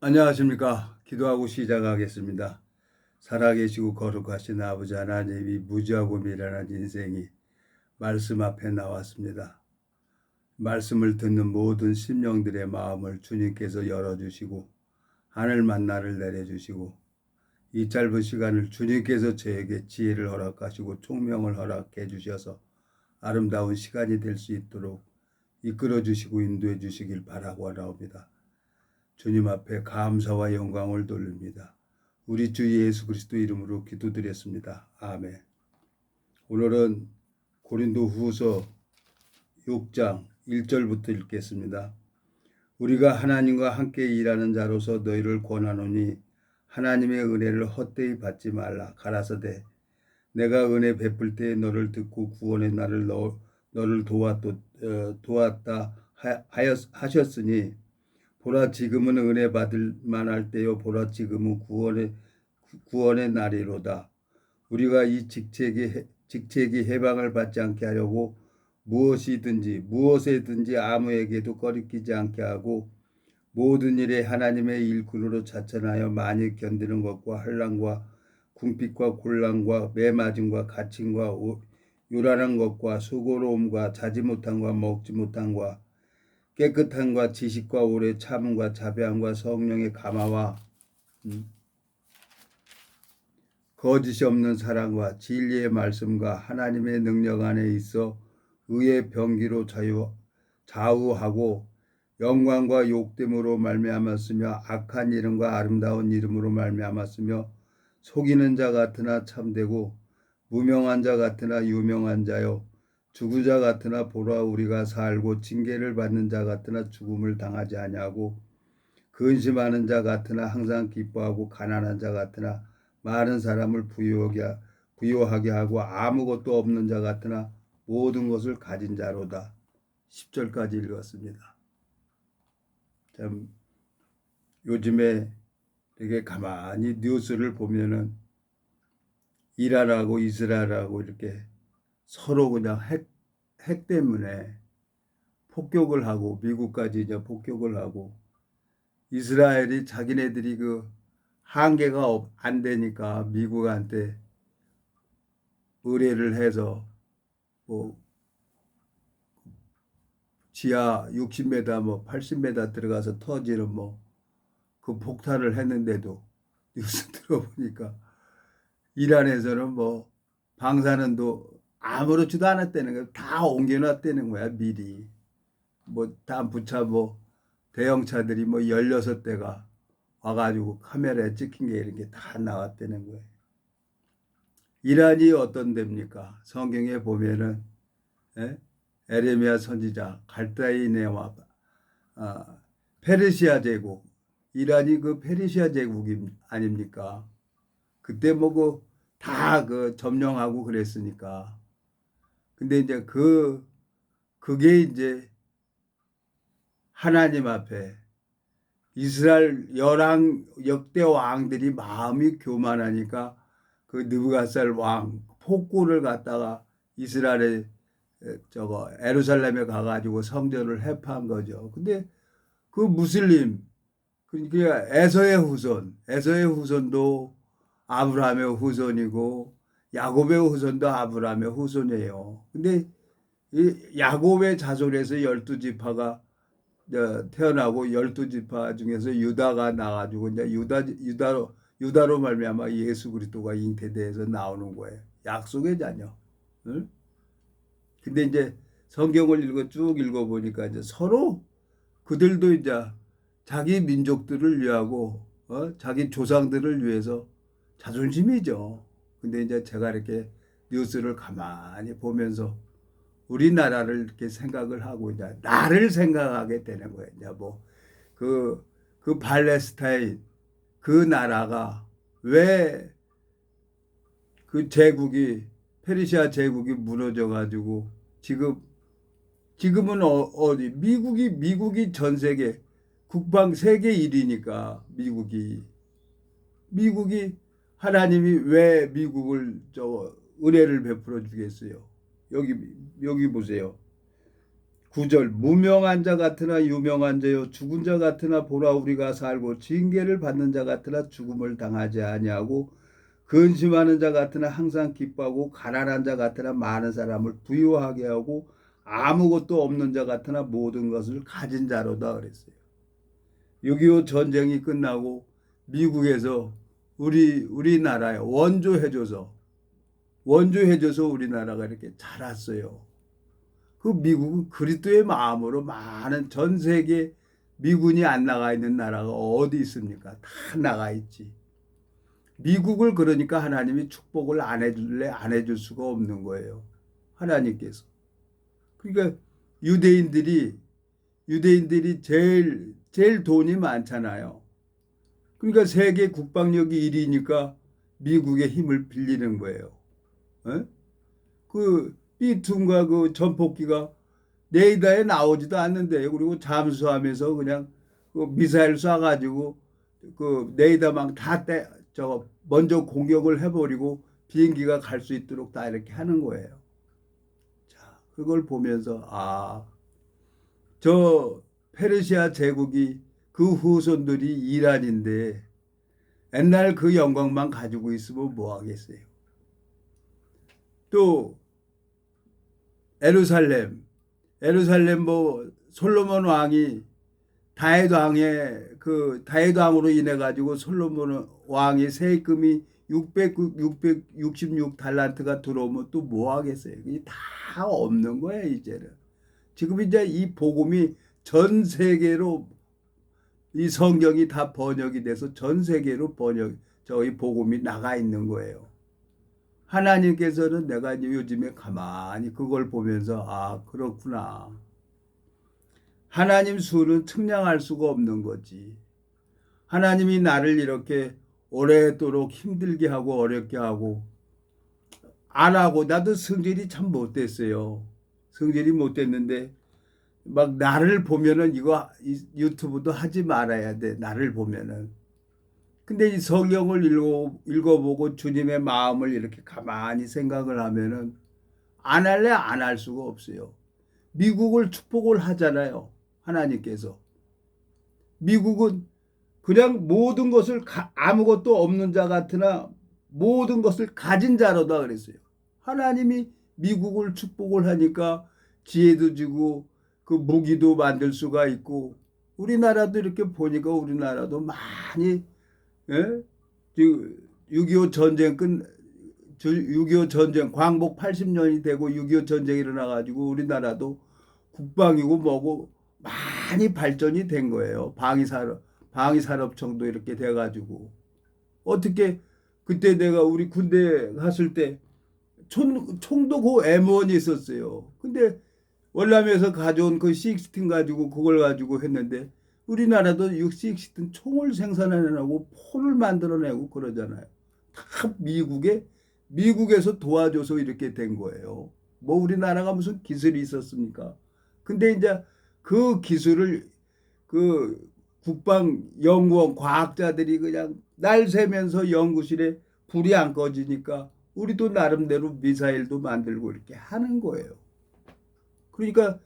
안녕하십니까. 기도하고 시작하겠습니다. 살아계시고 거룩하신 아버지 하나님이 무지하고 미련한 인생이 말씀 앞에 나왔습니다. 말씀을 듣는 모든 심령들의 마음을 주님께서 열어주시고 하늘 만나를 내려주시고 이 짧은 시간을 주님께서 저에게 지혜를 허락하시고 총명을 허락해 주셔서 아름다운 시간이 될 수 있도록 이끌어 주시고 인도해 주시길 바라고 나옵니다. 주님 앞에 감사와 영광을 돌립니다. 우리 주 예수 그리스도 이름으로 기도드렸습니다. 아멘. 오늘은 고린도 후서 6장 1절부터 읽겠습니다. 우리가 하나님과 함께 일하는 자로서 너희를 권하노니 하나님의 은혜를 헛되이 받지 말라. 가라사대 내가 은혜 베풀 때에 너를 듣고 구원의 날을 너를 도왔다 하셨으니 보라 지금은 은혜 받을 만할 때요 보라 지금은 구원의 날이로다. 우리가 이 직책이 해방을 받지 않게 하려고 무엇에든지 아무에게도 꺼리끼지 않게 하고 모든 일에 하나님의 일꾼으로 자천하여 많이 견디는 것과 환난과 궁핍과 곤란과 매맞음과 갇힘과 요란한 것과 수고로움과 자지 못함과 먹지 못함과 깨끗함과 지식과 오래 참음과 자비함과 성령의 감화와 거짓이 없는 사랑과 진리의 말씀과 하나님의 능력 안에 있어 의의 병기로 좌우하고 영광과 욕됨으로 말미암았으며 악한 이름과 아름다운 이름으로 말미암았으며 속이는 자 같으나 참되고 무명한 자 같으나 유명한 자요 죽은 자 같으나 보라 우리가 살고 징계를 받는 자 같으나 죽음을 당하지 아니하고 근심하는 자 같으나 항상 기뻐하고 가난한 자 같으나 많은 사람을 부유하게 하고 아무것도 없는 자 같으나 모든 것을 가진 자로다. 10절까지 읽었습니다. 참 요즘에 되게 가만히 뉴스를 보면은 이란하고 이스라엘하고 이렇게 서로 그냥 핵 때문에 폭격을 하고 미국까지 이제 폭격을 하고 이스라엘이 자기네들이 그 한계가 안 되니까 미국한테 의뢰를 해서 뭐 지하 60m 뭐 80m 들어가서 터지는 뭐 그 폭탄을 했는데도 뉴스 들어보니까 이란에서는 뭐 방사능도 아무렇지도 않았다는 거야. 다 옮겨놨다는 거야 미리. 뭐 단부차 뭐 대형차들이 뭐 16대가 와가지고 카메라에 찍힌 게 이렇게 다 나왔다는 거예요. 이란이 어떤 데입니까? 성경에 보면은 에레미야 선지자 갈다이네와 페르시아 제국 이란이 그 페르시아 제국이 아닙니까? 그때 뭐 그 다 그 점령하고 그랬으니까. 근데 이제 그게 이제 하나님 앞에 이스라엘 역대 왕들이 마음이 교만하니까 그 느부갓살 왕 폭군을 갖다가 이스라엘에 예루살렘에 가가지고 성전을 해파한 거죠. 근데 그 무슬림 그러니까 에서의 후손도 아브라함의 후손이고 야곱의 후손도 아브라함의 후손이에요. 근데 이 야곱의 자손에서 12지파가 태어나고 12지파 중에서 유다가 나가지고 이제 유다로 말미암아 예수 그리스도가 잉태돼서 나오는 거예요. 약속의 자녀. 응? 근데 이제 성경을 쭉 읽어보니까 이제 서로 그들도 이제 자기 민족들을 위하고 자기 조상들을 위해서 자존심이죠. 근데 이제 제가 이렇게 뉴스를 가만히 보면서 우리나라를 이렇게 생각을 하고 이제 나를 생각하게 되는 거예요. 이제 그 팔레스타인 그 나라가 왜 그 제국이 페르시아 제국이 무너져 가지고 지금은 어디 미국이 전 세계 국방 세계 1위니까 미국이 하나님이 왜 미국을 은혜를 베풀어 주겠어요. 여기 보세요. 구절 무명한 자 같으나 유명한 자요 죽은 자 같으나 보라 우리가 살고 징계를 받는 자 같으나 죽음을 당하지 아니하고 근심하는 자 같으나 항상 기뻐하고 가난한 자 같으나 많은 사람을 부유하게 하고 아무것도 없는 자 같으나 모든 것을 가진 자로다 그랬어요. 6.25 전쟁이 끝나고 미국에서 우리나라에 원조해줘서 우리나라가 이렇게 자랐어요. 그 미국은 그리스도의 마음으로 많은 전 세계 미군이 안 나가 있는 나라가 어디 있습니까? 다 나가 있지. 미국을 그러니까 하나님이 축복을 안 해줄래 안 해줄 수가 없는 거예요. 하나님께서. 그러니까 유대인들이 제일 돈이 많잖아요. 그러니까 세계 국방력이 1위니까 미국의 힘을 빌리는 거예요. 에? 그 B2가 그 전폭기가 레이더에 나오지도 않는데 그리고 잠수하면서 그냥 그 미사일 쏴가지고 그 레이더망 다 저거 먼저 공격을 해버리고 비행기가 갈 수 있도록 다 이렇게 하는 거예요. 자, 그걸 보면서 저 페르시아 제국이 그 후손들이 이란인데 옛날 그 영광만 가지고 있으면 뭐 하겠어요. 또 에루살렘 뭐 솔로몬 왕이 다윗 왕으로 인해 가지고 솔로몬 왕의 세금이 666달란트가 들어오면 또 뭐 하겠어요. 그게 다 없는 거예요, 이제는. 지금 이제 이 복음이 전 세계로 이 성경이 다 번역이 돼서 전 세계로 저희 복음이 나가 있는 거예요. 하나님께서는 내가 이제 요즘에 가만히 그걸 보면서 그렇구나. 하나님 수는 측량할 수가 없는 거지. 하나님이 나를 이렇게 오래도록 힘들게 하고 어렵게 하고 안 하고 나도 성질이 참 못됐어요. 성질이 못됐는데 막 나를 보면은 이거 유튜브도 하지 말아야 돼. 나를 보면은. 근데 이 성경을 읽어보고 주님의 마음을 이렇게 가만히 생각을 하면은 안 할래 안 할 수가 없어요. 미국을 축복을 하잖아요. 하나님께서. 미국은 그냥 모든 것을 아무것도 없는 자 같으나 모든 것을 가진 자로다 그랬어요. 하나님이 미국을 축복을 하니까 지혜도 주고 그 무기도 만들 수가 있고 우리나라도 이렇게 보니까 우리나라도 많이 6.25 전쟁 6.25 전쟁 광복 80년이 되고 6.25 전쟁이 일어나가지고 우리나라도 국방이고 뭐고 많이 발전이 된 거예요. 방위산업청도 이렇게 돼가지고 어떻게 그때 내가 우리 군대 갔을 때 총도 그 M1이 있었어요. 근데 월남에서 가져온 그 C16 가지고 그걸 가지고 했는데 우리나라도 6.16 총을 생산해내고 폰을 만들어내고 그러잖아요. 다 미국에서 도와줘서 이렇게 된 거예요. 뭐 우리나라가 무슨 기술이 있었습니까? 근데 이제 그 기술을 그 국방연구원 과학자들이 그냥 날 새면서 연구실에 불이 안 꺼지니까 우리도 나름대로 미사일도 만들고 이렇게 하는 거예요. 그러니까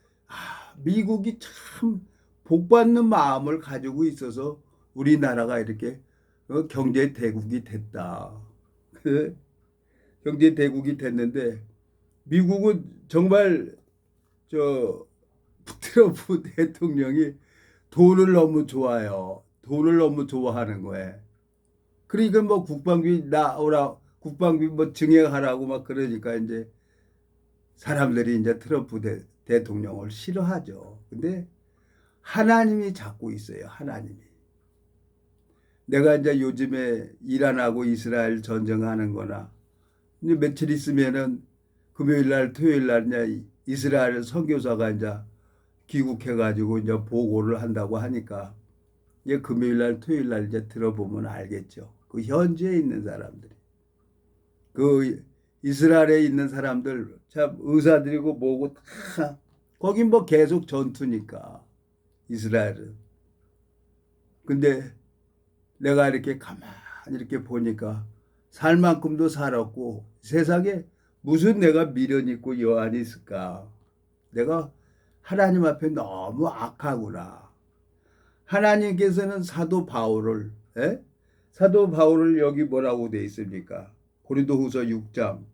미국이 참 복받는 마음을 가지고 있어서 우리나라가 이렇게 경제 대국이 됐다. 경제 대국이 됐는데 미국은 정말 트럼프 대통령이 돈을 너무 좋아해요. 돈을 너무 좋아하는 거예요. 그러니까 뭐 국방비 뭐 증액하라고 막 그러니까 이제 사람들이 이제 트럼프 대통령을 싫어하죠. 근데 하나님이 잡고 있어요. 하나님이. 내가 이제 요즘에 이란하고 이스라엘 전쟁하는 거나 이제 며칠 있으면은 금요일 날 토요일 날 이제 이스라엘 선교사가 이제 귀국해가지고 이제 보고를 한다고 하니까 이제 금요일 날 토요일 날 이제 들어보면 알겠죠. 그 현지에 있는 사람들이. 그 이스라엘에 있는 사람들 참 의사들이고 뭐고 다 거긴 뭐 계속 전투니까 이스라엘은. 근데 내가 이렇게 가만히 이렇게 보니까 살 만큼도 살았고 세상에 무슨 내가 미련 있고 여한이 있을까. 내가 하나님 앞에 너무 악하구나. 하나님께서는 사도 바울을 사도 바울을 여기 뭐라고 돼 있습니까? 고린도후서 6장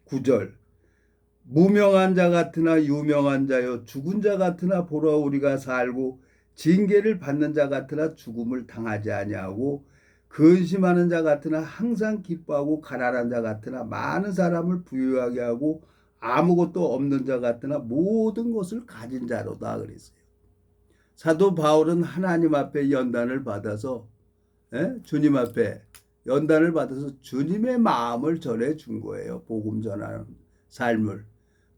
9절 무명한 자 같으나 유명한 자요 죽은 자 같으나 보러 우리가 살고 징계를 받는 자 같으나 죽음을 당하지 아니하고 근심하는 자 같으나 항상 기뻐하고 가난한 자 같으나 많은 사람을 부유하게 하고 아무것도 없는 자 같으나 모든 것을 가진 자로다 그랬어요. 사도 바울은 하나님 앞에 연단을 받아서 주님 앞에 연단을 받아서 주님의 마음을 전해 준 거예요. 복음 전하는 삶을.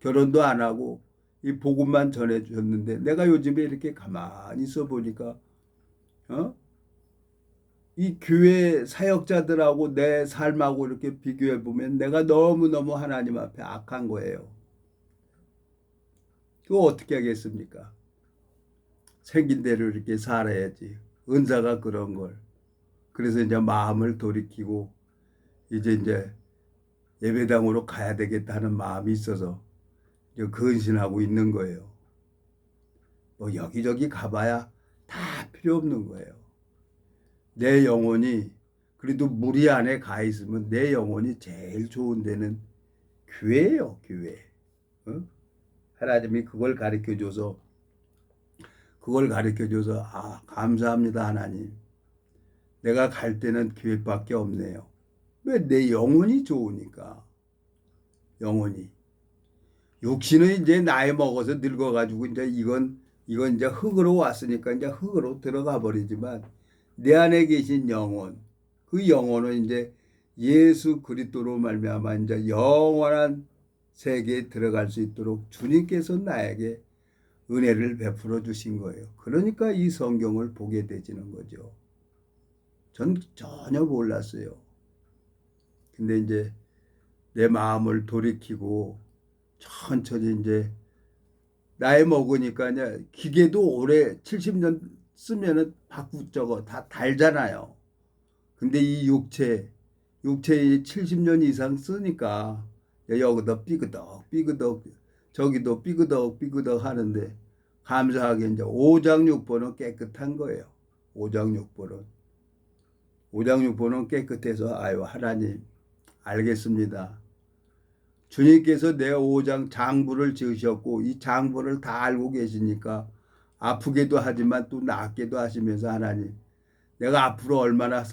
결혼도 안 하고 이 복음만 전해 줬는데 내가 요즘에 이렇게 가만히 있어 보니까 이 교회 사역자들하고 내 삶하고 이렇게 비교해 보면 내가 너무너무 하나님 앞에 악한 거예요. 그거 어떻게 하겠습니까? 생긴 대로 이렇게 살아야지. 은사가 그런 걸. 그래서 이제 마음을 돌이키고 이제 예배당으로 가야 되겠다는 마음이 있어서 근신하고 있는 거예요. 뭐 여기저기 가봐야 다 필요 없는 거예요. 내 영혼이 그래도 무리 안에 가 있으면 내 영혼이 제일 좋은 데는 교회예요, 교회. 하나님이 그걸 가르쳐줘서 감사합니다 하나님. 내가 갈 때는 교회밖에 없네요. 왜? 내 영혼이 좋으니까. 영혼이. 육신은 이제 나이 먹어서 늙어가지고 이제 이건 이제 흙으로 왔으니까 이제 흙으로 들어가 버리지만 내 안에 계신 영혼, 그 영혼은 이제 예수 그리스도로 말미암아 이제 영원한 세계에 들어갈 수 있도록 주님께서 나에게 은혜를 베풀어 주신 거예요. 그러니까 이 성경을 보게 되지는 거죠. 전 전혀 몰랐어요. 근데 이제 내 마음을 돌이키고 천천히 이제 나이 먹으니까 이제 기계도 오래 70년 쓰면은 저거 다 달잖아요. 근데 이 육체에 70년 이상 쓰니까 여기도 삐그덕 저기도 삐그덕 하는데 감사하게 이제 5장 6번은 깨끗한 거예요. 5장 6번은 깨끗해서 아유 하나님 알겠습니다. 주님께서 내 5장 장부를 지으셨고 이 장부를 다 알고 계시니까 아프게도 하지만 또 낫게도 하시면서 하나님 내가 앞으로 얼마나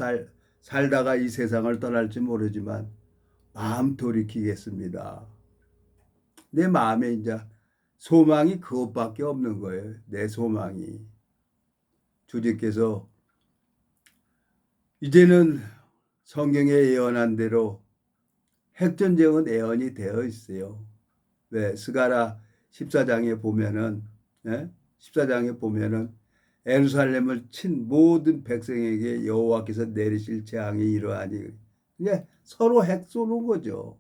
살다가 이 세상을 떠날지 모르지만 마음 돌이키겠습니다. 내 마음에 이제 소망이 그것밖에 없는 거예요. 내 소망이. 주님께서 이제는 성경에 예언한 대로 핵전쟁은 예언이 되어 있어요. 왜? 스가랴 14장에 보면은 14장에 보면은 예루살렘을 친 모든 백성에게 여호와께서 내리실 재앙이 이러하니 그냥 서로 핵 쏘는 거죠.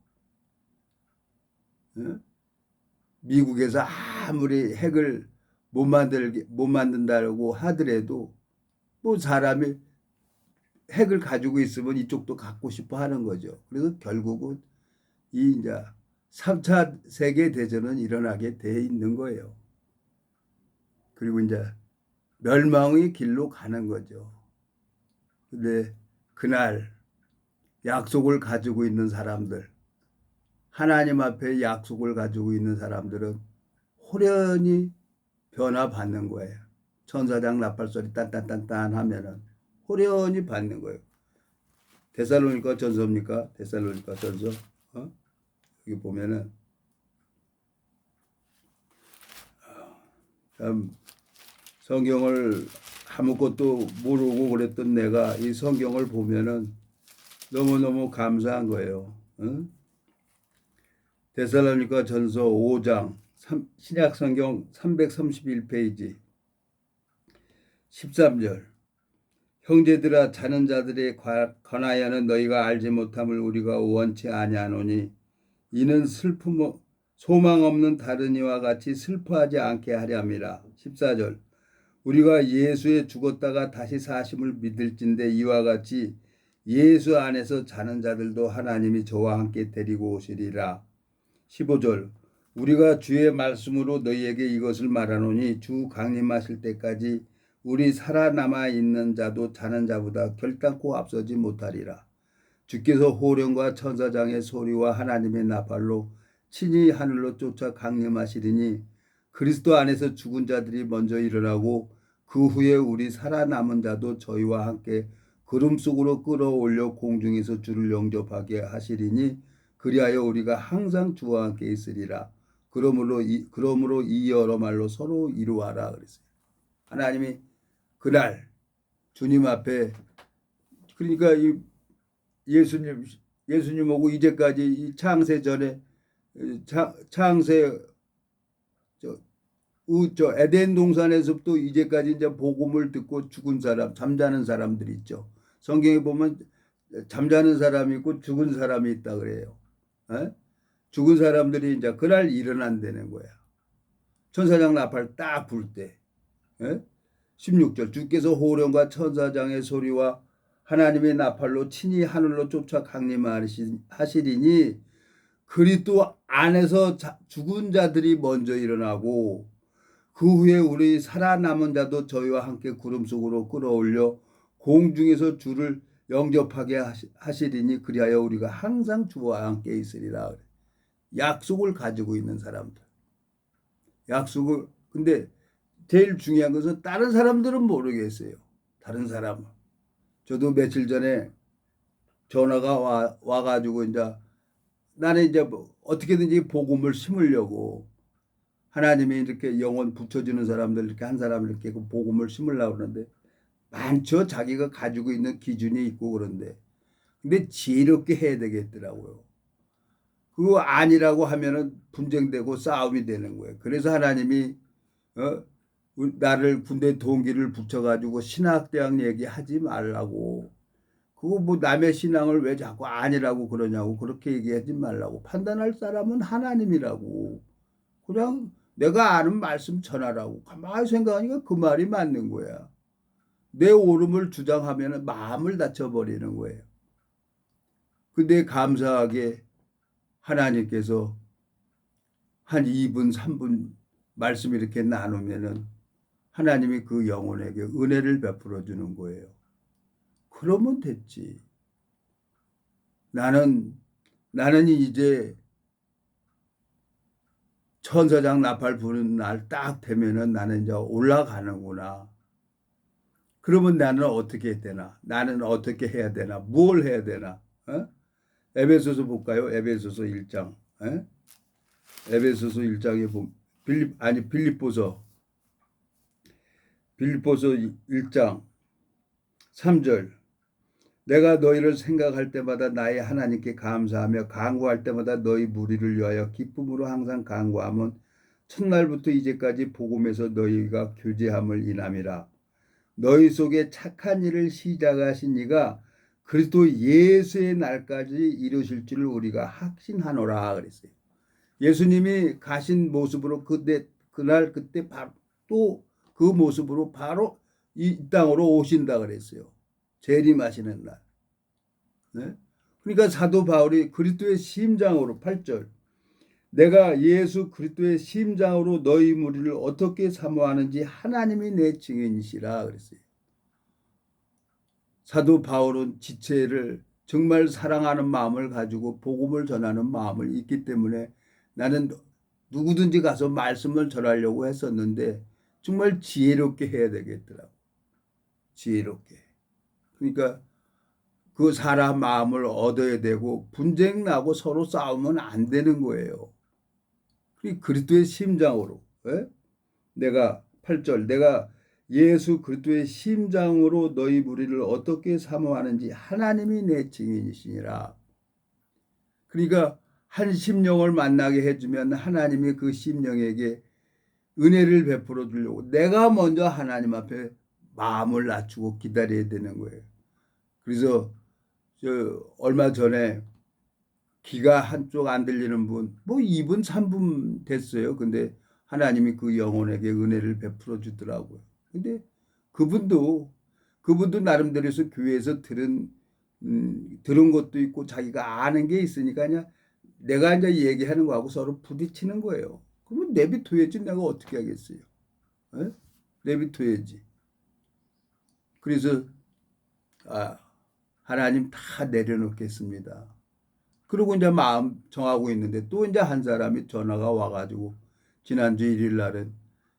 미국에서 아무리 핵을 못 만든다고 하더라도 뭐 사람이 핵을 가지고 있으면 이쪽도 갖고 싶어 하는 거죠. 그래서 결국은 이 이제 3차 세계대전은 일어나게 돼 있는 거예요. 그리고 이제 멸망의 길로 가는 거죠. 근데 그날 약속을 가지고 있는 사람들, 하나님 앞에 약속을 가지고 있는 사람들은 호련히 변화받는 거예요. 천사장 나팔소리 딴딴딴딴 하면은 호련히 받는 거예요. 데살로니가 전서입니까? 데살로니가 전서. 여기 보면은 참 성경을 아무것도 모르고 그랬던 내가 이 성경을 보면은 너무너무 감사한 거예요. 데살로니가 전서 5장 신약 성경 331페이지 13절 형제들아 자는 자들에 관하여는 너희가 알지 못함을 우리가 원치 아니하노니 이는 소망 없는 다른 이와 같이 슬퍼하지 않게 하렵니다. 14절 우리가 예수에 죽었다가 다시 사심을 믿을진대 이와 같이 예수 안에서 자는 자들도 하나님이 저와 함께 데리고 오시리라. 15절 우리가 주의 말씀으로 너희에게 이것을 말하노니 주 강림하실 때까지 우리 살아남아 있는 자도 자는 자보다 결단코 앞서지 못하리라. 주께서 호령과 천사장의 소리와 하나님의 나팔로 친히 하늘로 쫓아 강림하시리니 그리스도 안에서 죽은 자들이 먼저 일어나고 그 후에 우리 살아남은 자도 저희와 함께 구름 속으로 끌어올려 공중에서 주를 영접하게 하시리니 그리하여 우리가 항상 주와 함께 있으리라. 그러므로 이 여러 말로 서로 이루하라 그랬어요. 하나님이 그날 주님 앞에, 그러니까 이 예수님하고 이제까지 이 창세 전에 창세 저 에덴 동산에서부터 이제까지 이제 복음을 듣고 죽은 사람, 잠자는 사람들이 있죠. 성경에 보면 잠자는 사람이 있고 죽은 사람이 있다 그래요. 에? 죽은 사람들이 이제 그날 일어난다는 거야. 천사장 나팔 딱 불 때. 16절 주께서 호령과 천사장의 소리와 하나님의 나팔로 친히 하늘로 쫓아 강림하시리니 그리스도 안에서 죽은 자들이 먼저 일어나고 그 후에 우리 살아남은 자도 저희와 함께 구름 속으로 끌어올려 공중에서 주를 영접하게 하시리니 그리하여 우리가 항상 주와 함께 있으리라. 약속을 가지고 있는 사람들. 약속을, 근데 제일 중요한 것은 다른 사람들은 모르겠어요. 다른 사람은. 저도 며칠 전에 전화가 와가지고 이제 나는 이제 뭐 어떻게든지 복음을 심으려고 하나님이 이렇게 영혼 붙여주는 사람들 이렇게 한 사람을 이렇게 복음을 심으려고 그러는데 많죠. 자기가 가지고 있는 기준이 있고 그런데 근데 지혜롭게 해야 되겠더라고요. 그거 아니라고 하면은 분쟁되고 싸움이 되는 거예요. 그래서 하나님이 나를 군대 동기를 붙여가지고 신학대학 얘기하지 말라고. 그거 뭐 남의 신앙을 왜 자꾸 아니라고 그러냐고 그렇게 얘기하지 말라고. 판단할 사람은 하나님이라고. 그냥 내가 아는 말씀 전하라고. 가만히 생각하니까 그 말이 맞는 거야. 내 옳음을 주장하면 마음을 다쳐버리는 거예요. 근데 감사하게 하나님께서 한 2분, 3분 말씀 이렇게 나누면은 하나님이 그 영혼에게 은혜를 베풀어 주는 거예요. 그러면 됐지. 나는 이제 천사장 나팔 부는 날 딱 되면은 나는 이제 올라가는구나. 그러면 나는 어떻게 해야 되나? 나는 어떻게 해야 되나? 뭘 해야 되나? 에베소서 볼까요? 에베소서 1장. 에베소서 1장에 보면 빌립보서 1장 3절 내가 너희를 생각할 때마다 나의 하나님께 감사하며 간구할 때마다 너희 무리를 위하여 기쁨으로 항상 간구함은 첫날부터 이제까지 복음에서 너희가 교제함을 인함이라. 너희 속에 착한 일을 시작하신 이가 그리스도 예수의 날까지 이루실 줄을 우리가 확신하노라 그랬어요. 예수님이 가신 모습으로 그때 바로 또 그 모습으로 바로 이 땅으로 오신다 그랬어요. 재림하시는 날. 네? 그러니까 사도 바울이 그리스도의 심장으로 8절 내가 예수 그리스도의 심장으로 너희 무리를 어떻게 사모하는지 하나님이 내 증인이시라 그랬어요. 사도 바울은 지체를 정말 사랑하는 마음을 가지고 복음을 전하는 마음을 있기 때문에 나는 누구든지 가서 말씀을 전하려고 했었는데 정말 지혜롭게 해야 되겠더라고. 지혜롭게. 그러니까 그 사람 마음을 얻어야 되고 분쟁 나고 서로 싸우면 안 되는 거예요. 그리스도의 심장으로. 내가 8절 내가 예수 그리스도의 심장으로 너희 무리를 어떻게 사모하는지 하나님이 내 증인이시니라. 그러니까 한 심령을 만나게 해주면 하나님이 그 심령에게 은혜를 베풀어 주려고 내가 먼저 하나님 앞에 마음을 낮추고 기다려야 되는 거예요. 그래서 얼마 전에 귀가 한쪽 안 들리는 분, 뭐 2분, 3분 됐어요. 근데 하나님이 그 영혼에게 은혜를 베풀어 주더라고요. 근데 그분도 나름대로서 교회에서 들은 것도 있고 자기가 아는 게 있으니까 그냥 내가 이제 얘기하는 거하고 서로 부딪히는 거예요. 그러면 내비둬야지 내가 어떻게 하겠어요? 에? 내비둬야지. 그래서 아, 하나님 다 내려놓겠습니다. 그리고 이제 마음 정하고 있는데 또 이제 한 사람이 전화가 와가지고 지난주 일요일 날은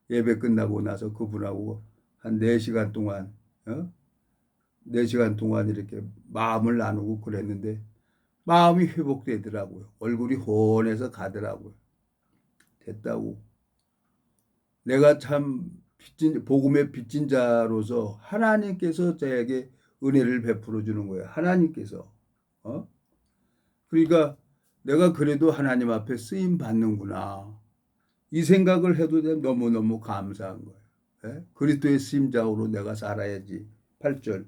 예배 끝나고 나서 그분하고 한 4시간 동안 4시간 동안 이렇게 마음을 나누고 그랬는데 마음이 회복되더라고요. 얼굴이 환해서 가더라고요. 됐다고. 내가 참 복음의 빚진 자로서 하나님께서 저에게 은혜를 베풀어 주는 거예요. 하나님께서. 그러니까 내가 그래도 하나님 앞에 쓰임 받는구나. 이 생각을 해도 너무너무 감사한 거예요. 예? 그리스도의 심장으로 내가 살아야지. 8절.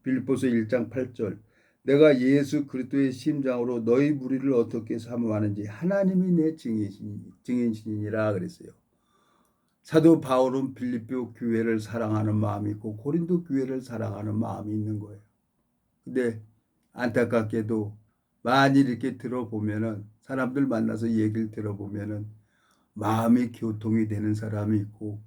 빌립보서 1장 8절. 내가 예수 그리스도의 심장으로 너희 무리를 어떻게 사모하는지 하나님이 내 증인이니라 그랬어요. 사도 바울은 빌립보 교회를 사랑하는 마음이 있고 고린도 교회를 사랑하는 마음이 있는 거예요. 근데 안타깝게도 많이 이렇게 들어보면은 사람들 만나서 얘기를 들어보면은 마음이 교통이 되는 사람이 있고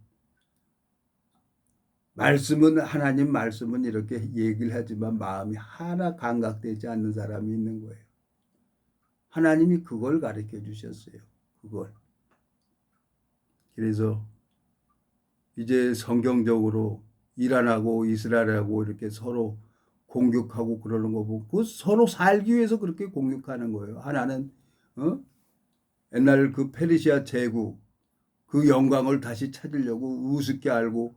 말씀은 하나님 말씀은 이렇게 얘기를 하지만 마음이 하나 감각되지 않는 사람이 있는 거예요. 하나님이 그걸 가르쳐 주셨어요. 그걸. 그래서 이제 성경적으로 이란하고 이스라엘하고 이렇게 서로 공격하고 그러는 거 보고 그 서로 살기 위해서 그렇게 공격하는 거예요. 하나는 옛날 그 페르시아 제국 그 영광을 다시 찾으려고 우습게 알고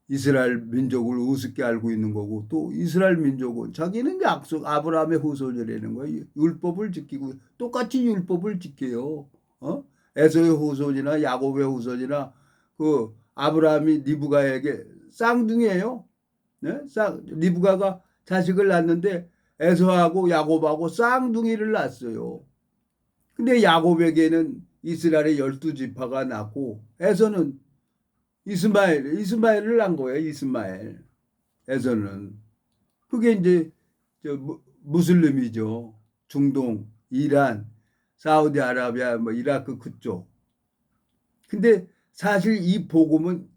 이스라엘 민족을 우습게 알고 있는 거고 또 이스라엘 민족은 자기는 약속 아브라함의 후손이라는 거예요. 율법을 지키고 똑같이 율법을 지켜요. 에서의 후손이나 야곱의 후손이나 그 아브라함이 리브가에게 쌍둥이에요. 네? 리브가가 자식을 낳는데 에서하고 야곱하고 쌍둥이를 낳았어요. 근데 야곱에게는 이스라엘의 12지파가 낳고 에서는 이스마엘을 낳은 거예요. 이스마엘. 에서는. 그게 이제 무슬림이죠. 중동, 이란, 사우디아라비아, 이라크 그쪽. 근데 사실 이 복음은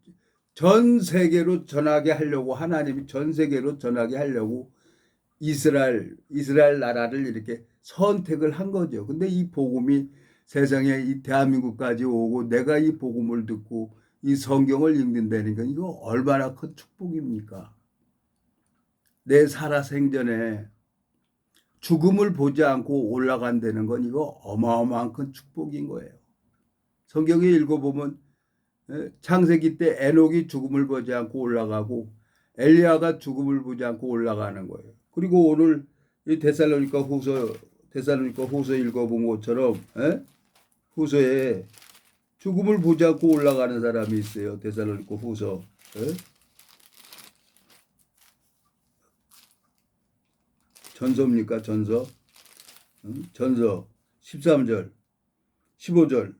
전 세계로 전하게 하려고 하나님이 전 세계로 전하게 하려고 이스라엘 나라를 이렇게 선택을 한 거죠. 근데 이 복음이 세상에 이 대한민국까지 오고 내가 이 복음을 듣고 이 성경을 읽는다는 건 이거 얼마나 큰 축복입니까? 내 살아생전에 죽음을 보지 않고 올라간다는 건 이거 어마어마한 큰 축복인 거예요. 성경에 읽어보면 창세기 때 에녹이 죽음을 보지 않고 올라가고 엘리야가 죽음을 보지 않고 올라가는 거예요. 그리고 오늘 이 데살로니가 후서 읽어본 것처럼 후서에 죽음을 보지 않고 올라가는 사람이 있어요. 데살로니가 후서. 전서입니까? 전서. 전서 13절, 15절.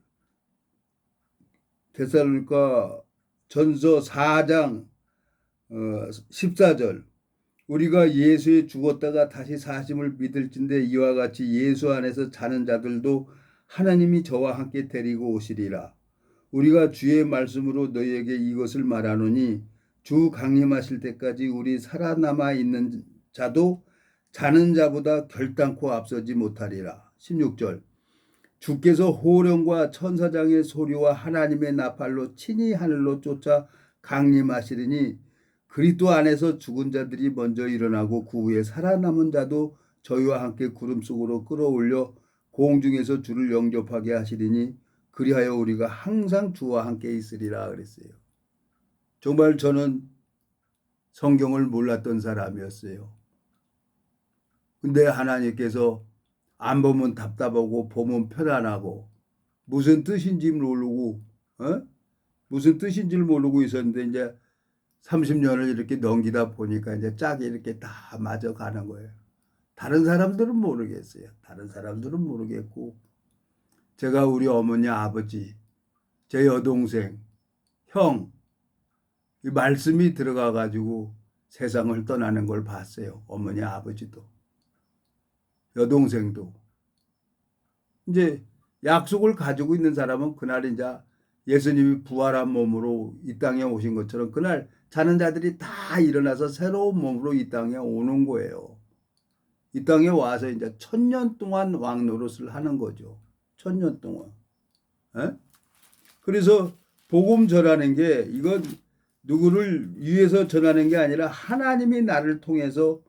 데살로니가 전서 4장 14절. 우리가 예수에 죽었다가 다시 사심을 믿을진대 이와 같이 예수 안에서 자는 자들도 하나님이 저와 함께 데리고 오시리라. 우리가 주의 말씀으로 너희에게 이것을 말하노니 주 강림하실 때까지 우리 살아남아 있는 자도 자는 자보다 결단코 앞서지 못하리라. 16절. 주께서 호령과 천사장의 소리와 하나님의 나팔로 친히 하늘로 쫓아 강림하시리니 그리스도 안에서 죽은 자들이 먼저 일어나고 그 후에 살아남은 자도 저희와 함께 구름 속으로 끌어올려 공중에서 주를 영접하게 하시리니 그리하여 우리가 항상 주와 함께 있으리라 그랬어요. 정말 저는 성경을 몰랐던 사람이었어요. 근데 하나님께서 안 보면 답답하고 보면 편안하고 무슨 뜻인지 모르고 무슨 뜻인지 모르고 있었는데 이제 30년을 이렇게 넘기다 보니까 이제 짝이 이렇게 다 맞아 가는 거예요. 다른 사람들은 모르겠어요. 다른 사람들은 모르겠고 제가 우리 어머니 아버지 제 여동생 형 이 말씀이 들어가 가지고 세상을 떠나는 걸 봤어요. 어머니 아버지도 여동생도 이제 약속을 가지고 있는 사람은 그날 이제 예수님이 부활한 몸으로 이 땅에 오신 것처럼 그날 자는 자들이 다 일어나서 새로운 몸으로 이 땅에 오는 거예요. 이 땅에 와서 이제 1000년 동안 왕 노릇을 하는 거죠. 1000년 동안. 에? 그래서 복음 전하는 게 이건 누구를 위해서 전하는 게 아니라 하나님이 나를 통해서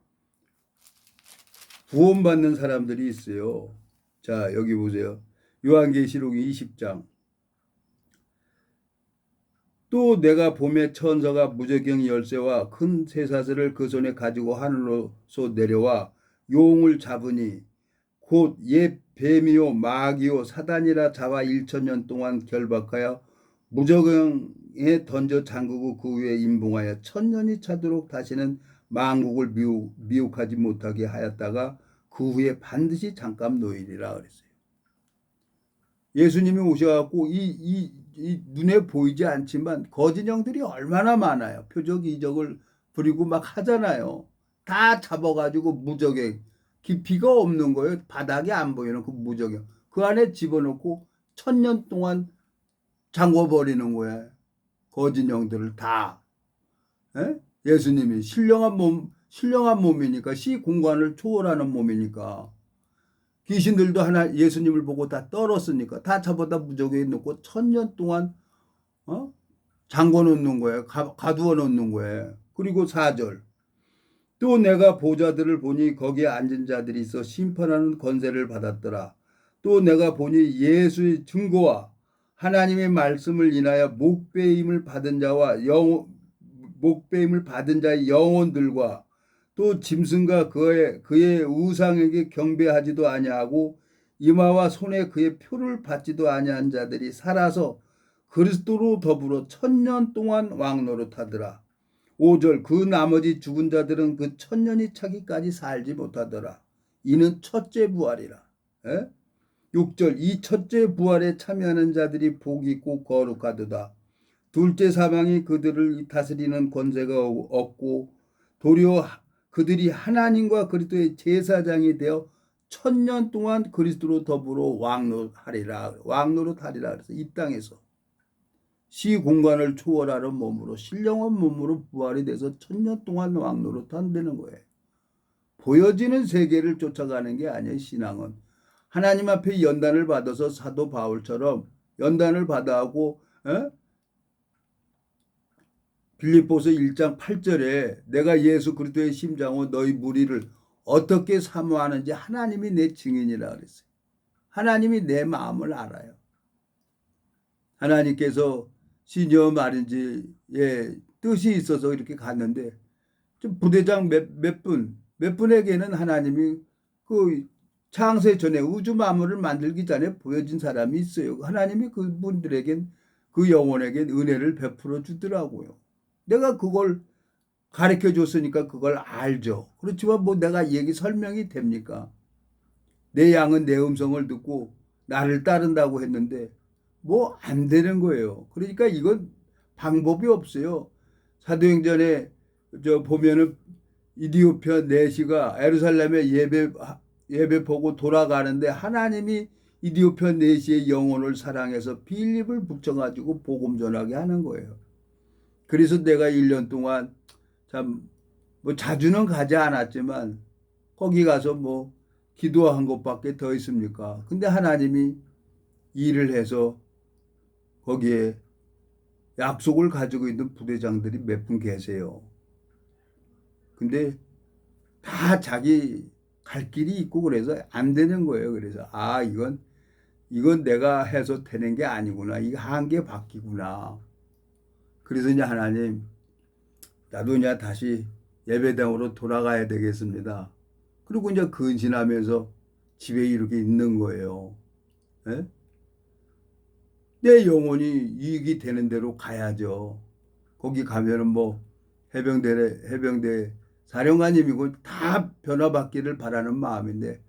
구원받는 사람들이 있어요. 자, 여기 보세요. 요한계시록 20장. 또 내가 봄에 천사가 무저경 열쇠와 큰 쇠사슬을 그 손에 가지고 하늘로서 내려와 용을 잡으니 곧 옛 뱀이요 마귀요 사단이라 자와 1000년 동안 결박하여 무저경에 던져 잠그고 그 위에 임봉하여 1000년이 차도록 다시는 만국을 미혹하지 못하게 하였다가 그 후에 반드시 잠깐 놓이리라 그랬어요. 예수님이 오셔갖고 이 눈에 보이지 않지만 거짓 영들이 얼마나 많아요. 표적 이적을 부리고 막 하잖아요. 다 잡아가지고 무적에 깊이가 없는 거예요. 바닥에 안 보이는 그 무적에 그 안에 집어넣고 1000년 동안 잠궈버리는 거예요. 거짓 영들을 다. 에? 예수님이 신령한 몸이니까 시 공간을 초월하는 몸이니까. 귀신들도 하나 예수님을 보고 다 떨었으니까 다 잡아다 무적에 넣고 1000년 동안 잠궈 놓는 거예요. 가두어 놓는 거예요. 그리고 4절. 또 내가 보좌들을 보니 거기에 앉은 자들이 있어 심판하는 권세를 받았더라. 또 내가 보니 예수의 증거와 하나님의 말씀을 인하여 목배임을 받은 자의 영혼들과 또 짐승과 그의 우상에게 경배하지도 아니하고 이마와 손에 그의 표를 받지도 아니한 자들이 살아서 그리스도로 더불어 1000년 동안 왕노릇하더라. 5절. 그 나머지 죽은 자들은 그 1000년이 차기까지 살지 못하더라. 이는 첫째 부활이라. 6절. 이 첫째 부활에 참여하는 자들이 복이 있고 거룩하도다. 둘째 사망이 그들을 다스리는 권세가 없고 도리어 그들이 하나님과 그리스도의 제사장이 되어 1000년 동안 그리스도로 더불어 왕노릇하리라. 그래서 이 땅에서 시 공간을 초월하는 몸으로 신령한 몸으로 부활이 돼서 1000년 동안 왕노릇한다는 거예요. 보여지는 세계를 쫓아가는 게 아니에요. 신앙은 하나님 앞에 연단을 받아서 사도 바울처럼 연단을 받아하고 빌립보서 1장 8절에 내가 예수 그리스도의 심장으로 너희 무리를 어떻게 사모하는지 하나님이 내 증인이라 그랬어요. 하나님이 내 마음을 알아요. 하나님께서 시녀 말인지의 뜻이 있어서 이렇게 갔는데 좀 부대장 몇 분에게는 하나님이 그 창세 전에 우주 만물을 만들기 전에 보여진 사람이 있어요. 하나님이 그분들에겐 그 영혼에게 은혜를 베풀어 주더라고요. 내가 그걸 가르쳐 줬으니까 그걸 알죠. 그렇지만 뭐 내가 얘기 설명이 됩니까? 내 양은 내 음성을 듣고 나를 따른다고 했는데 뭐 안 되는 거예요. 그러니까 이건 방법이 없어요. 사도행전에 보면은 이디오피아 내시가 예루살렘에 예배 보고 돌아가는데 하나님이 이디오피아 내시의 영혼을 사랑해서 빌립을 붙여가지고 복음 전하게 하는 거예요. 그래서 내가 1년 동안 참 뭐 자주는 가지 않았지만 거기 가서 뭐 기도한 것밖에 더 있습니까? 근데 하나님이 일을 해서 거기에 약속을 가지고 있는 부대장들이 몇 분 계세요. 근데 다 자기 갈 길이 있고 그래서 안 되는 거예요. 그래서 이건 내가 해서 되는 게 아니구나. 이게 한계 바뀌구나. 그래서 이제 하나님 나도 이제 다시 예배당으로 돌아가야 되겠습니다. 그리고 이제 근신하면서 집에 이렇게 있는 거예요. 네? 내 영혼이 이익이 되는 대로 가야죠. 거기 가면은 뭐 해병대 사령관님이고 다 변화받기를 바라는 마음인데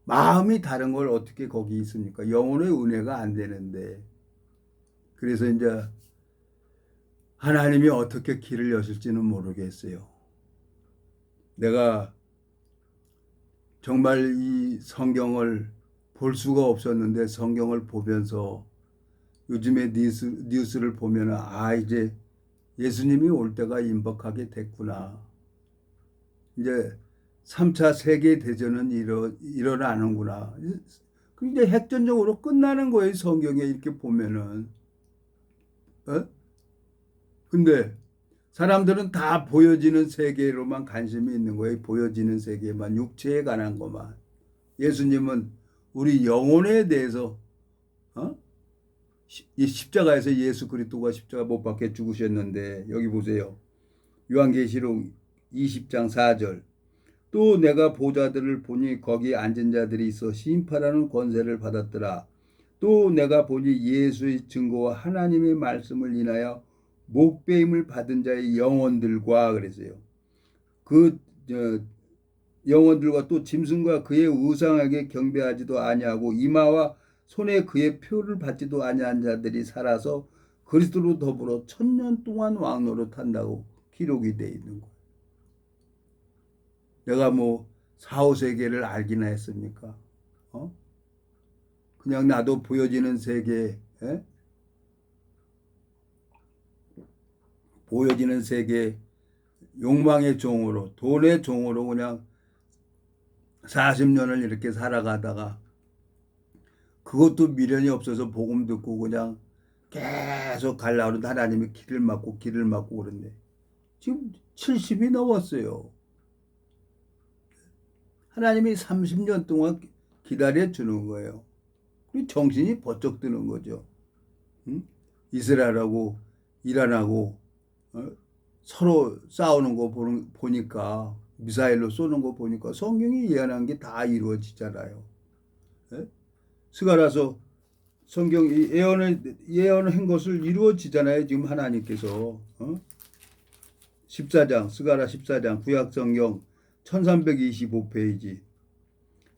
마음이 다른 걸 어떻게 거기 있습니까? 영혼의 은혜가 안 되는데. 그래서 이제 하나님이 어떻게 길을 여실지는 모르겠어요. 내가 정말 이 성경을 볼 수가 없었는데 성경을 보면서 요즘에 뉴스를 보면 이제 예수님이 올 때가 임박하게 됐구나. 이제 3차 세계대전은 일어나는구나. 이제 핵전적으로 끝나는 거예요. 성경에 이렇게 보면은. 어? 근데 사람들은 다 보여지는 세계로만 관심이 있는 거예요. 보여지는 세계만, 육체에 관한 것만. 예수님은 우리 영혼에 대해서 어? 이 십자가에서 예수 그리스도가 십자가 못 박혀 죽으셨는데 여기 보세요. 요한계시록 20장 4절. 또 내가 보좌들을 보니 거기 앉은 자들이 있어 심판하는 권세를 받았더라. 또 내가 보니 예수의 증거와 하나님의 말씀을 인하여 목배임을 받은 자의 영혼들과 그랬어요. 그 영혼들과 또 짐승과 그의 우상에게 경배하지도 아니하고 이마와 손에 그의 표를 받지도 아니한 자들이 살아서 그리스도로 더불어 1000년 동안 왕노릇한다고 기록이 되어 있는 거예요. 내가 뭐 4, 5세계를 알기나 했습니까? 그냥 나도 보여지는 세계, 보여지는 세계 욕망의 종으로, 돈의 종으로 그냥 40년을 이렇게 살아가다가 그것도 미련이 없어서 복음 듣고 그냥 계속 가려고 하나님이 길을 막고 그런데 지금 70이 넘었어요. 하나님이 30년 동안 기다려 주는 거예요. 그리고 정신이 번쩍 드는 거죠. 응? 이스라엘하고 이란하고 서로 싸우는 거 보니까 미사일로 쏘는 거 보니까 성경이 예언한 게 다 이루어지잖아요. 스가랴서 성경이 예언한 것을 이루어지잖아요. 지금 하나님께서 14장 스가랴 14장 구약성경 1325페이지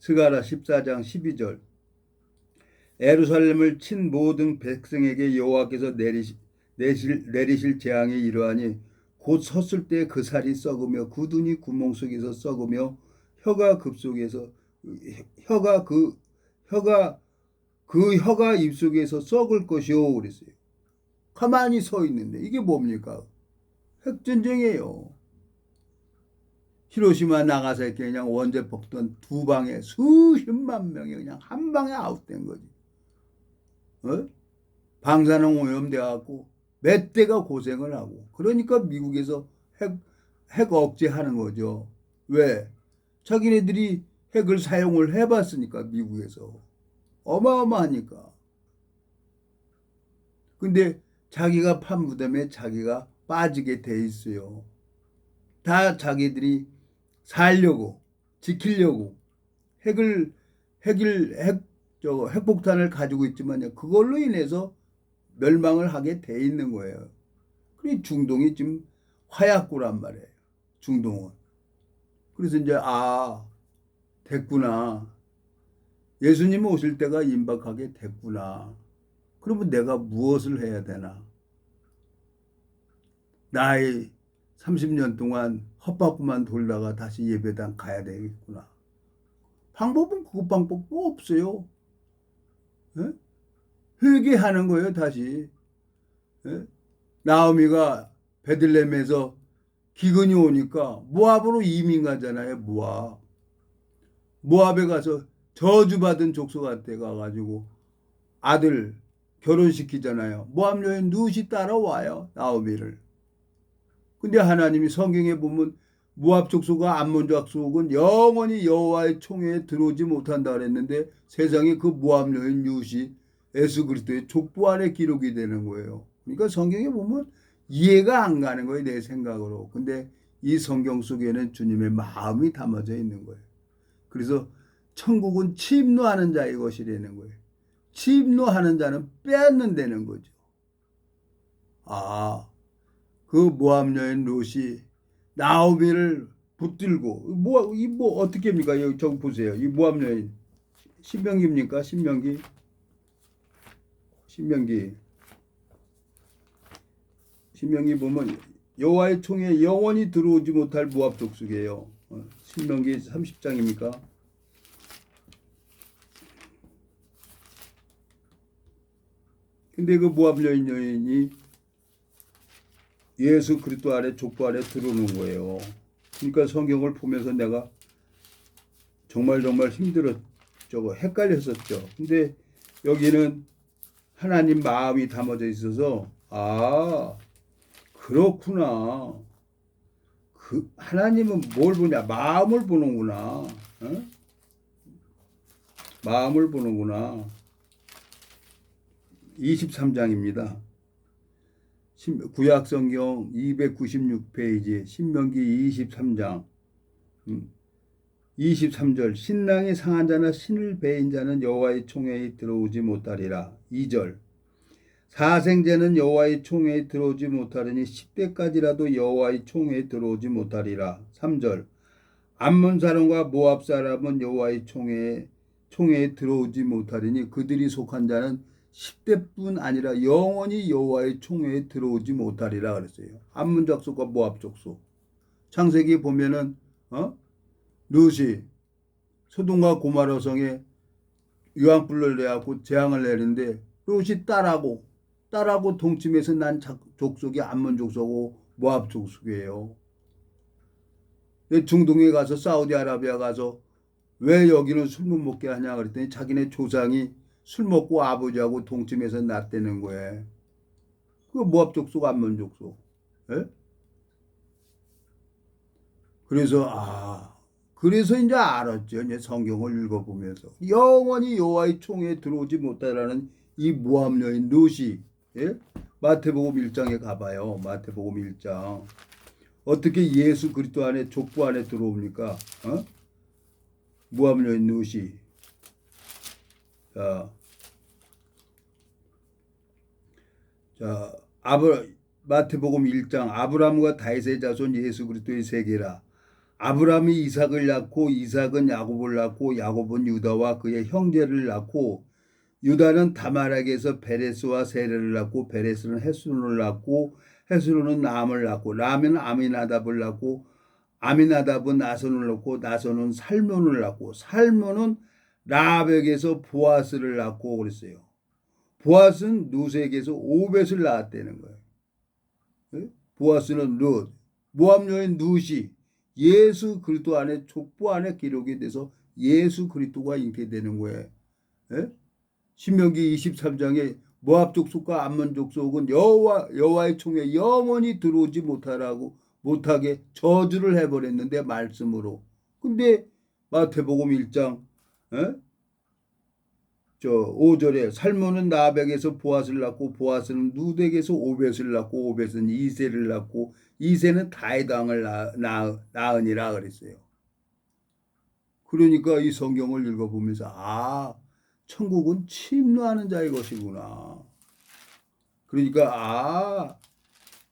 스가랴 14장 12절 예루살렘을 친 모든 백성에게 여호와께서 내리실 재앙이 이러하니 곧 섰을 때 그 살이 썩으며 그 눈이 구멍 속에서 썩으며 혀가 혀가 입속에서 썩을 것이요 그랬어요. 가만히 서 있는데 이게 뭡니까? 핵전쟁이에요. 히로시마 나가사키 그냥 원자 폭탄 두 방에 수십만 명이 그냥 한 방에 아웃된 거지. 방사능 오염돼 갖고 몇 대가 고생을 하고 그러니까 미국에서 핵 억제하는 거죠. 왜? 자기네들이 핵을 사용을 해봤으니까 미국에서 어마어마하니까. 근데 자기가 판 무덤에 자기가 빠지게 돼 있어요. 다 자기들이 살려고 지키려고 핵폭탄을 가지고 있지만요. 그걸로 인해서 멸망을 하게 돼 있는 거예요. 그리고 중동이 지금 화약고란 말이에요. 중동은. 그래서 이제 됐구나. 예수님 오실 때가 임박하게 됐구나. 그러면 내가 무엇을 해야 되나? 나의 30년 동안 헛바퀴만 돌다가 다시 예배당 가야 되겠구나. 방법은 그 방법 뭐 없어요. 예? 회개하는 거예요, 다시. 예? 나오미가 베들레헴에서 기근이 오니까 모압으로 이민 가잖아요, 모압. 모압에 가서 저주받은 족속한테 가가지고 아들 결혼시키잖아요. 모압 여인 룻이 따라와요, 나오미를. 근데 하나님이 성경에 보면 모압 족속과 암몬 족속은 영원히 여호와의 총회에 들어오지 못한다 그랬는데 세상에 그 모압 여인 룻이 예수 그리스도의 족보 안에 기록이 되는 거예요. 그러니까 성경에 보면 이해가 안 가는 거예요, 내 생각으로. 근데 이 성경 속에는 주님의 마음이 담아져 있는 거예요. 그래서 천국은 침노하는 자의 것이라는 거예요. 침노하는 자는 빼앗는다는 거죠. 그 모압 여인 롯이 나오미를 붙들고 어떻게 합니까? 여기 저 보세요. 이 모압 여인 신명기입니까? 신명기 보면 여호와의 총에 영원히 들어오지 못할 모압 족속이에요. 신명기 30장입니까? 근데 그 모압 여인이 예수 그리스도 안에 족보 안에 들어오는 거예요. 그러니까 성경을 보면서 내가 정말 힘들었죠. 헷갈렸었죠. 근데 여기는 하나님 마음이 담아져 있어서 아 그렇구나. 그 하나님은 뭘 보냐? 마음을 보는구나. 어? 마음을 보는구나. 23장입니다. 구약성경 296페이지 신명기 23장 23절 신랑이 상한 자나 신을 배인 자는 여호와의 총회에 들어오지 못하리라. 2절 사생제는 여호와의 총회에 들어오지 못하리니 10대까지라도 여호와의 총회에 들어오지 못하리라. 3절 암몬 사람과 모압 사람은 여호와의 총회에 들어오지 못하리니 그들이 속한 자는 10대뿐 아니라 영원히 여호와의 총회에 들어오지 못하리라 그랬어요. 암몬 족속과 모압 족속. 창세기 보면은 룻이 소돔과 고모라 성에 유황불을 내갖고 재앙을 내는데 룻이 딸하고 동침해서 난 족속이 암몬 족속이고 모압 족속이에요. 중동에 가서 사우디아라비아 가서 왜 여기는 술 못 먹게 하냐 그랬더니 자기네 조상이 술 먹고 아버지하고 동침해서 났다는 거예요. 그 모압 족속 암몬 족속. 예? 그래서 이제 알았죠. 이제 성경을 읽어보면서 영원히 여호와의 총회에 들어오지 못하라는 이 모압 여인 룻이 마태복음 1장에 가봐요. 마태복음 1장 어떻게 예수 그리스도 안에 족보 안에 들어옵니까? 모압 여인 룻이 마태복음 1장 아브라함과 다윗의 자손 예수 그리스도의 세계라. 아브라함이 이삭을 낳고 이삭은 야곱을 낳고 야곱은 유다와 그의 형제를 낳고 유다는 다말에게서 베레스와 세레를 낳고 베레스는 헤스론을 낳고 헤스론은 람을 낳고 람은 아미나답을 낳고 아미나답은 나손을 낳고 나손은 살몬을 낳고 살몬은 라합에게서 보아스를 낳고 그랬어요. 보아스는 룻에게서 오벳을 낳았다는 거예요. 보아스는 룻, 모압 여인 룻이 예수 그리스도 안에 족보 안에 기록이 돼서 예수 그리스도가 잉태되는 거예요. 신명기 23장에 모압 족속과 암몬 족속은 여호와의 총에 영원히 들어오지 못하게 저주를 해버렸는데 말씀으로. 근데 마태복음 1장 5절에 살몬은 라합에게서 보아스를 낳고 보아스는 룻에게서 오벳을 낳고 오벳은 이새를 낳고 이새는 다윗 왕을 낳으니라 그랬어요. 그러니까 이 성경을 읽어보면서 천국은 침노하는 자의 것이구나. 그러니까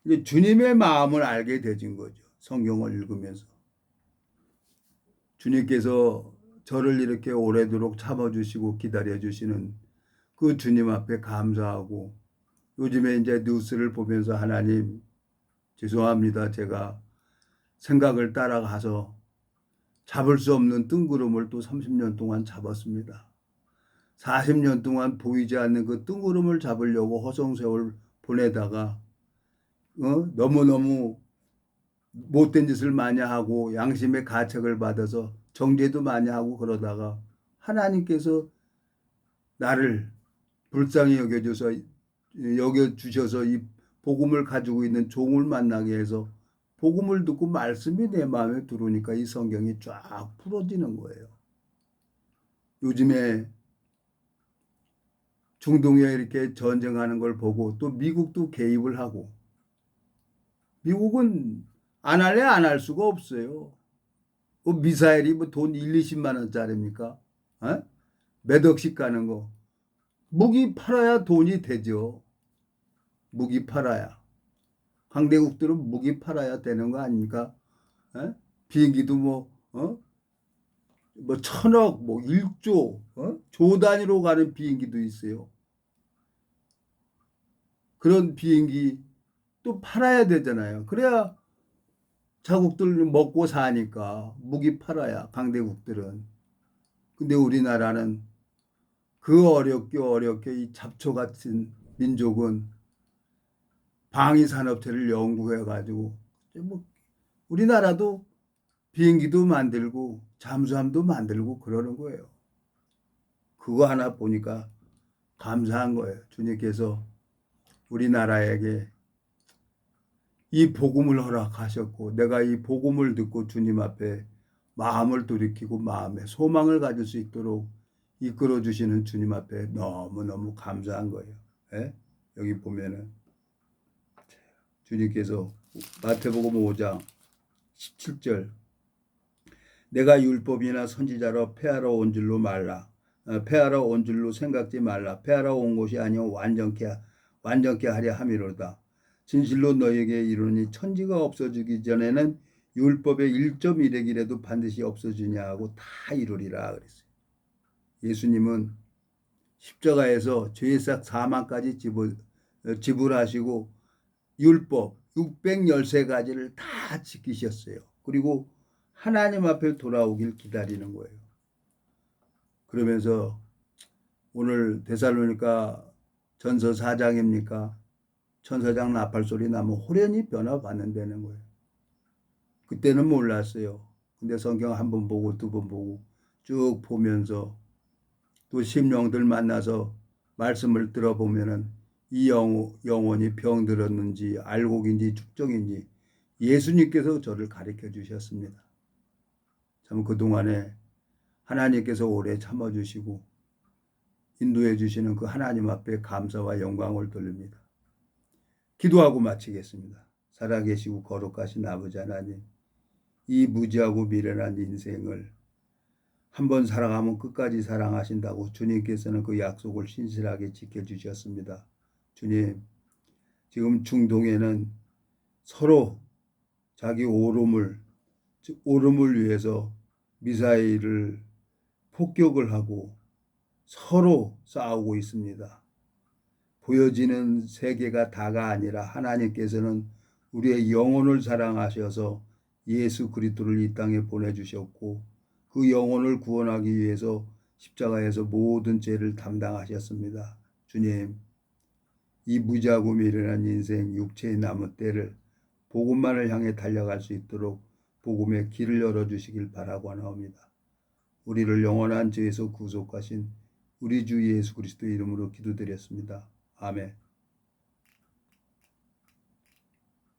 이제 주님의 마음을 알게 되진 거죠. 성경을 읽으면서. 주님께서 저를 이렇게 오래도록 참아주시고 기다려주시는 그 주님 앞에 감사하고 요즘에 이제 뉴스를 보면서 하나님 죄송합니다. 제가 생각을 따라가서 잡을 수 없는 뜬구름을 또 30년 동안 잡았습니다. 40년 동안 보이지 않는 그 뜬구름을 잡으려고 허송세월 보내다가 너무너무 못된 짓을 많이 하고 양심의 가책을 받아서 정죄도 많이 하고 그러다가 하나님께서 나를 불쌍히 여겨주셔서 이 복음을 가지고 있는 종을 만나게 해서 복음을 듣고 말씀이 내 마음에 들어오니까 이 성경이 쫙 풀어지는 거예요. 요즘에 중동에 이렇게 전쟁하는 걸 보고 또 미국도 개입을 하고 미국은 안 할래 안 할 수가 없어요. 미사일이 돈 1, 20만 원짜리입니까? 몇 억씩 가는 거. 무기 팔아야 돈이 되죠. 무기 팔아야. 강대국들은 무기 팔아야 되는 거 아닙니까? 비행기도 뭐 1,000억, 1조, 조 단위로 가는 비행기도 있어요. 그런 비행기 또 팔아야 되잖아요. 그래야 자국들 먹고 사니까 무기 팔아야 강대국들은. 근데 우리나라는 그 어렵게 이 잡초 같은 민족은 방위 산업체를 연구해 가지고 뭐 우리나라도 비행기도 만들고 잠수함도 만들고 그러는 거예요. 그거 하나 보니까 감사한 거예요. 주님께서 우리나라에게 이 복음을 허락하셨고 내가 이 복음을 듣고 주님 앞에 마음을 돌이키고 마음에 소망을 가질 수 있도록 이끌어 주시는 주님 앞에 너무너무 감사한 거예요. 예? 여기 보면은 주님께서 마태복음 5장 17절 내가 율법이나 선지자로 폐하러 온 줄로 말라. 폐하러 온 줄로 생각지 말라. 폐하러 온 것이 아니오 완전케 하려 함이로다. 진실로 너에게 이르노니 천지가 없어지기 전에는 율법의 1.1획이라도 반드시 없어지냐 하고 다 이루리라 그랬어요. 예수님은 십자가에서 죄악 사망까지 지불하시고 율법 613가지를 다 지키셨어요. 그리고 하나님 앞에 돌아오길 기다리는 거예요. 그러면서 오늘 데살로니가 전서 4장입니까? 천사장 나팔 소리 나면 호련히 변화받는다는 거예요. 그때는 몰랐어요. 근데 성경 한 번 보고 두 번 보고 쭉 보면서 또 심령들 만나서 말씀을 들어보면은 이 영혼이 병들었는지 알곡인지 축정인지 예수님께서 저를 가르쳐 주셨습니다. 참 그동안에 하나님께서 오래 참아주시고 인도해 주시는 그 하나님 앞에 감사와 영광을 돌립니다. 기도하고 마치겠습니다. 살아계시고 거룩하신 아버지 하나님, 이 무지하고 미련한 인생을 한번 사랑하면 끝까지 사랑하신다고 주님께서는 그 약속을 신실하게 지켜주셨습니다. 주님, 지금 중동에는 서로 자기 오름을 위해서 미사일을 폭격을 하고 서로 싸우고 있습니다. 보여지는 세계가 다가 아니라 하나님께서는 우리의 영혼을 사랑하셔서 예수 그리스도를 이 땅에 보내주셨고 그 영혼을 구원하기 위해서 십자가에서 모든 죄를 담당하셨습니다. 주님, 이 무지하고 미련한 인생 육체의 남은 때를 복음만을 향해 달려갈 수 있도록 복음의 길을 열어주시길 바라고 하옵니다. 우리를 영원한 죄에서 구속하신 우리 주 예수 그리스도 이름으로 기도드렸습니다. 아멘.